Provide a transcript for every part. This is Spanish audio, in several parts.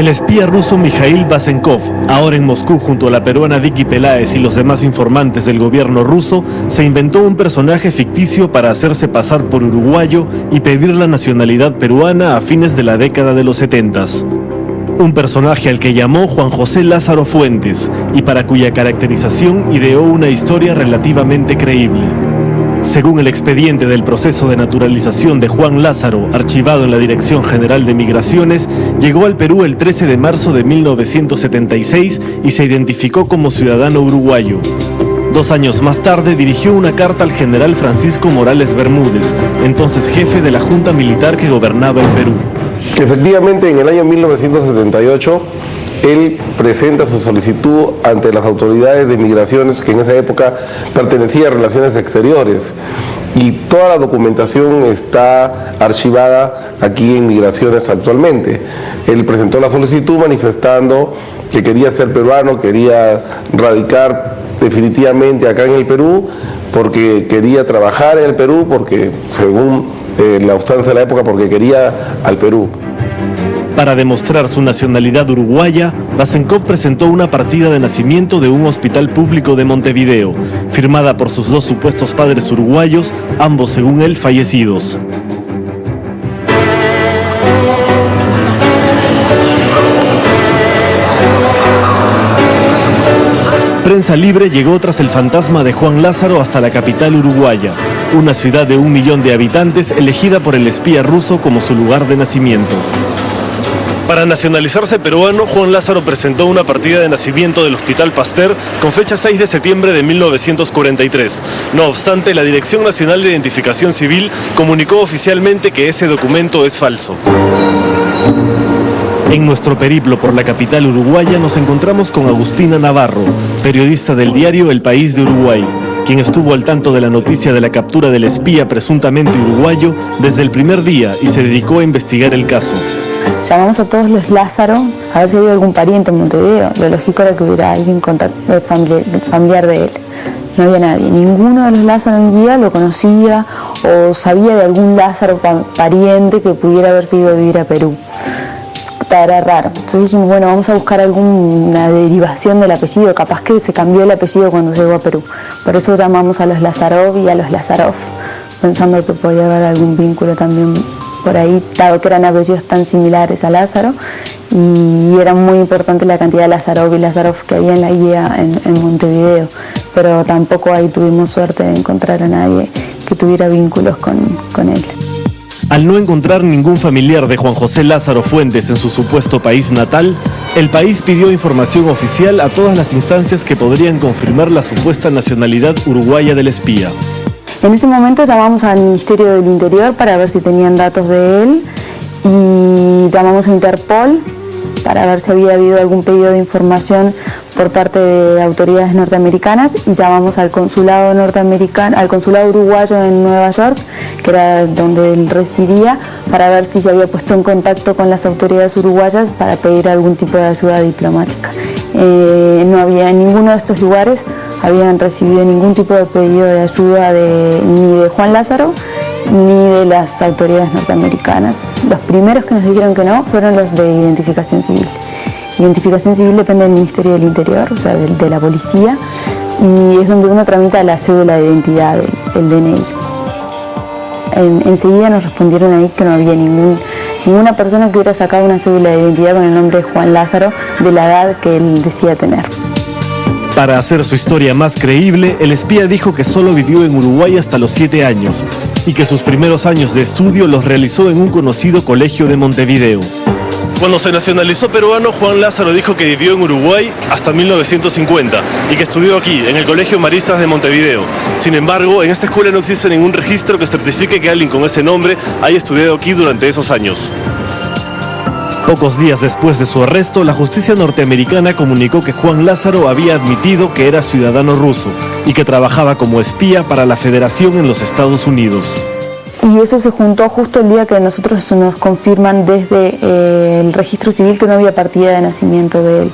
El espía ruso Mikhail Basenkov, ahora en Moscú junto a la peruana Vicky Peláez y los demás informantes del gobierno ruso, se inventó un personaje ficticio para hacerse pasar por uruguayo y pedir la nacionalidad peruana a fines de la década de los 70s. Un personaje al que llamó Juan José Lázaro Fuentes y para cuya caracterización ideó una historia relativamente creíble. Según el expediente del proceso de naturalización de Juan Lázaro, archivado en la Dirección General de Migraciones, llegó al Perú el 13 de marzo de 1976 y se identificó como ciudadano uruguayo. 2 años más tarde dirigió una carta al general Francisco Morales Bermúdez, entonces jefe de la Junta Militar que gobernaba el Perú. Efectivamente, en el año 1978, él presenta su solicitud ante las autoridades de migraciones, que en esa época pertenecía a Relaciones Exteriores, y toda la documentación está archivada aquí en Migraciones actualmente. Él presentó la solicitud manifestando que quería ser peruano, quería radicar definitivamente acá en el Perú, porque quería trabajar en el Perú, porque según la usanza de la época, porque quería al Perú. Para demostrar su nacionalidad uruguaya, Basenkov presentó una partida de nacimiento de un hospital público de Montevideo, firmada por sus 2 supuestos padres uruguayos, ambos según él fallecidos. Prensa Libre llegó tras el fantasma de Juan Lázaro hasta la capital uruguaya, una ciudad de 1 millón de habitantes elegida por el espía ruso como su lugar de nacimiento. Para nacionalizarse peruano, Juan Lázaro presentó una partida de nacimiento del Hospital Pasteur con fecha 6 de septiembre de 1943. No obstante, la Dirección Nacional de Identificación Civil comunicó oficialmente que ese documento es falso. En nuestro periplo por la capital uruguaya nos encontramos con Agustina Navarro, periodista del diario El País de Uruguay, quien estuvo al tanto de la noticia de la captura del espía presuntamente uruguayo desde el primer día y se dedicó a investigar el caso. Llamamos a todos los Lázaro a ver si había algún pariente en Montevideo. Lo lógico era que hubiera alguien familiar de él. No había nadie. Ninguno de los Lázaro en guía lo conocía o sabía de algún Lázaro pariente que pudiera haberse ido a vivir a Perú. Era raro. Entonces dijimos, bueno, vamos a buscar alguna derivación del apellido. Capaz que se cambió el apellido cuando llegó a Perú. Por eso llamamos a los Lazarov y a los Lazarov, pensando que podía haber algún vínculo también por ahí, dado que eran apellidos tan similares a Lázaro, y era muy importante la cantidad de Lazarov y Lazarov que había en la guía en Montevideo, pero tampoco ahí tuvimos suerte de encontrar a nadie que tuviera vínculos con él. Al no encontrar ningún familiar de Juan José Lázaro Fuentes en su supuesto país natal, el país pidió información oficial a todas las instancias que podrían confirmar la supuesta nacionalidad uruguaya del espía. En ese momento llamamos al Ministerio del Interior para ver si tenían datos de él y llamamos a Interpol para ver si había habido algún pedido de información por parte de autoridades norteamericanas y llamamos al consulado norteamericano, al consulado uruguayo en Nueva York, que era donde él residía, para ver si se había puesto en contacto con las autoridades uruguayas para pedir algún tipo de ayuda diplomática. No había en ninguno de estos lugares habían recibido ningún tipo de pedido de ayuda ni de Juan Lázaro ni de las autoridades norteamericanas. Los primeros que nos dijeron que no fueron los de Identificación Civil. Identificación Civil depende del Ministerio del Interior, o sea, de la policía, y es donde uno tramita la cédula de identidad, el DNI. Enseguida nos respondieron ahí que no había ninguna persona que hubiera sacado una cédula de identidad con el nombre de Juan Lázaro de la edad que él decía tener. Para hacer su historia más creíble, el espía dijo que solo vivió en Uruguay hasta los 7 años y que sus primeros años de estudio los realizó en un conocido colegio de Montevideo. Cuando se nacionalizó peruano, Juan Lázaro dijo que vivió en Uruguay hasta 1950 y que estudió aquí, en el Colegio Maristas de Montevideo. Sin embargo, en esta escuela no existe ningún registro que certifique que alguien con ese nombre haya estudiado aquí durante esos años. Pocos días después de su arresto, la justicia norteamericana comunicó que Juan Lázaro había admitido que era ciudadano ruso y que trabajaba como espía para la Federación en los Estados Unidos. Y eso se juntó justo el día que nosotros nos confirman desde el registro civil que no había partida de nacimiento de él.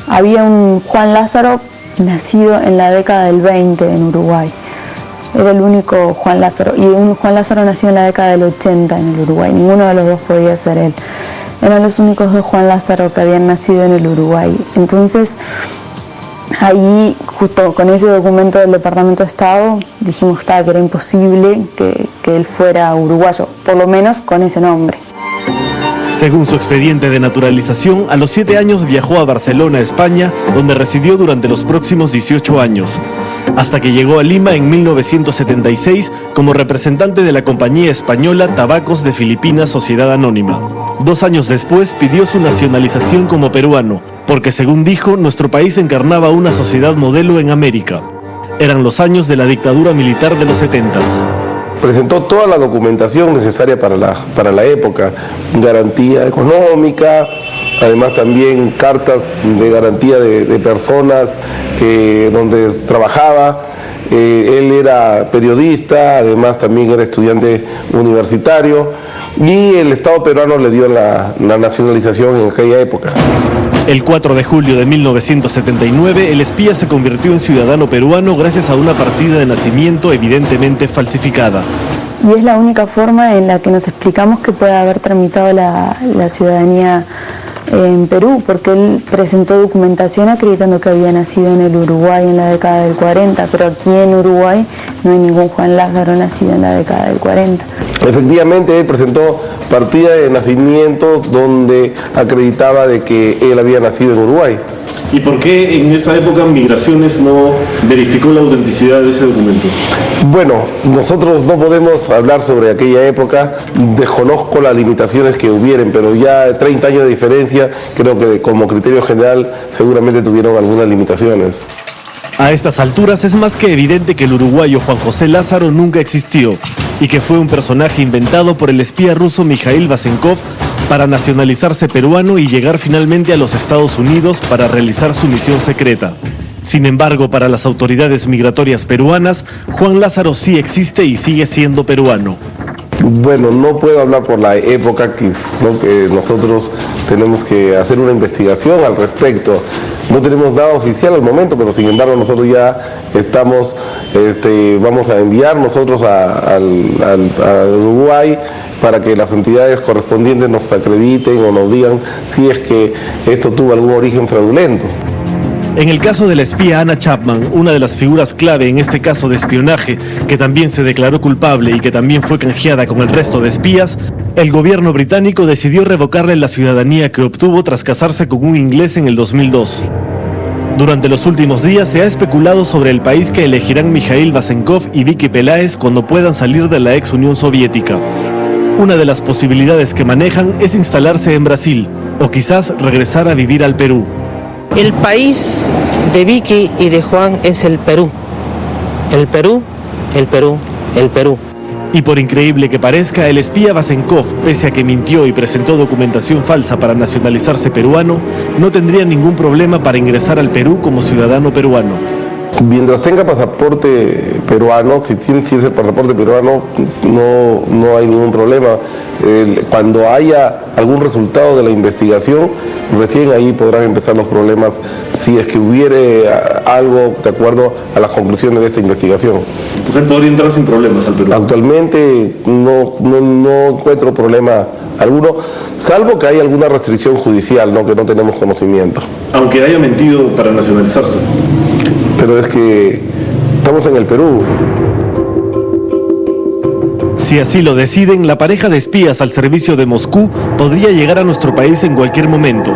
Había un Juan Lázaro nacido en la década del 20 en Uruguay. Era el único Juan Lázaro. Y un Juan Lázaro nació en la década del 80 en el Uruguay. Ninguno de los dos podía ser él. eran los únicos dos Juan Lázaro que habían nacido en el Uruguay. Entonces, ahí, justo con ese documento del Departamento de Estado, dijimos que era imposible que él fuera uruguayo, por lo menos con ese nombre. Según su expediente de naturalización, a los 7 años viajó a Barcelona, España, donde residió durante los próximos 18 años, hasta que llegó a Lima en 1976 como representante de la compañía española Tabacos de Filipinas Sociedad Anónima. 2 años después pidió su nacionalización como peruano, porque según dijo, nuestro país encarnaba una sociedad modelo en América. Eran los años de la dictadura militar de los 70s. Presentó toda la documentación necesaria para la época, garantía económica, además también cartas de garantía de personas donde trabajaba. Él era periodista, además también era estudiante universitario, y el Estado peruano le dio la nacionalización en aquella época. El 4 de julio de 1979, el espía se convirtió en ciudadano peruano gracias a una partida de nacimiento evidentemente falsificada. Y es la única forma en la que nos explicamos que puede haber tramitado la ciudadanía en Perú, porque él presentó documentación acreditando que había nacido en el Uruguay en la década del 40, pero aquí en Uruguay no hay ningún Juan Lázaro nacido en la década del 40. Efectivamente, él presentó partida de nacimiento donde acreditaba de que él había nacido en Uruguay. ¿Y por qué en esa época Migraciones no verificó la autenticidad de ese documento? Bueno, nosotros no podemos hablar sobre aquella época, desconozco las limitaciones que hubieran, pero ya 30 años de diferencia, creo que como criterio general seguramente tuvieron algunas limitaciones. A estas alturas es más que evidente que el uruguayo Juan José Lázaro nunca existió y que fue un personaje inventado por el espía ruso Mikhail Vasenkov para nacionalizarse peruano y llegar finalmente a los Estados Unidos para realizar su misión secreta. Sin embargo, para las autoridades migratorias peruanas, Juan Lázaro sí existe y sigue siendo peruano. Bueno, no puedo hablar por la época que nosotros tenemos que hacer una investigación al respecto. No tenemos nada oficial al momento, pero sin embargo nosotros ya estamos, vamos a enviar nosotros al Uruguay para que las entidades correspondientes nos acrediten o nos digan si es que esto tuvo algún origen fraudulento. En el caso de la espía Anna Chapman, una de las figuras clave en este caso de espionaje, que también se declaró culpable y que también fue canjeada con el resto de espías, el gobierno británico decidió revocarle la ciudadanía que obtuvo tras casarse con un inglés en el 2002. Durante los últimos días se ha especulado sobre el país que elegirán Mikhail Vasenkov y Vicky Peláez cuando puedan salir de la ex Unión Soviética. Una de las posibilidades que manejan es instalarse en Brasil, o quizás regresar a vivir al Perú. El país de Vicky y de Juan es el Perú. El Perú, el Perú, el Perú. Y por increíble que parezca, el espía Vasenkov, pese a que mintió y presentó documentación falsa para nacionalizarse peruano, no tendría ningún problema para ingresar al Perú como ciudadano peruano. Mientras tenga pasaporte peruano, si es el pasaporte peruano, no hay ningún problema. Cuando haya algún resultado de la investigación, recién ahí podrán empezar los problemas si es que hubiere algo de acuerdo a las conclusiones de esta investigación. ¿Usted podría entrar sin problemas al Perú? Actualmente no encuentro problema alguno, salvo que haya alguna restricción judicial, que no tenemos conocimiento. Aunque haya mentido para nacionalizarse. Pero es que estamos en el Perú. Si así lo deciden, la pareja de espías al servicio de Moscú podría llegar a nuestro país en cualquier momento,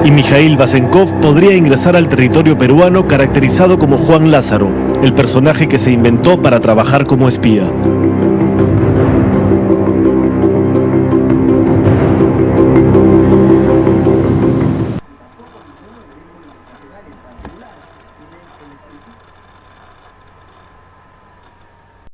y Mikhail Vasenkov podría ingresar al territorio peruano caracterizado como Juan Lázaro, el personaje que se inventó para trabajar como espía.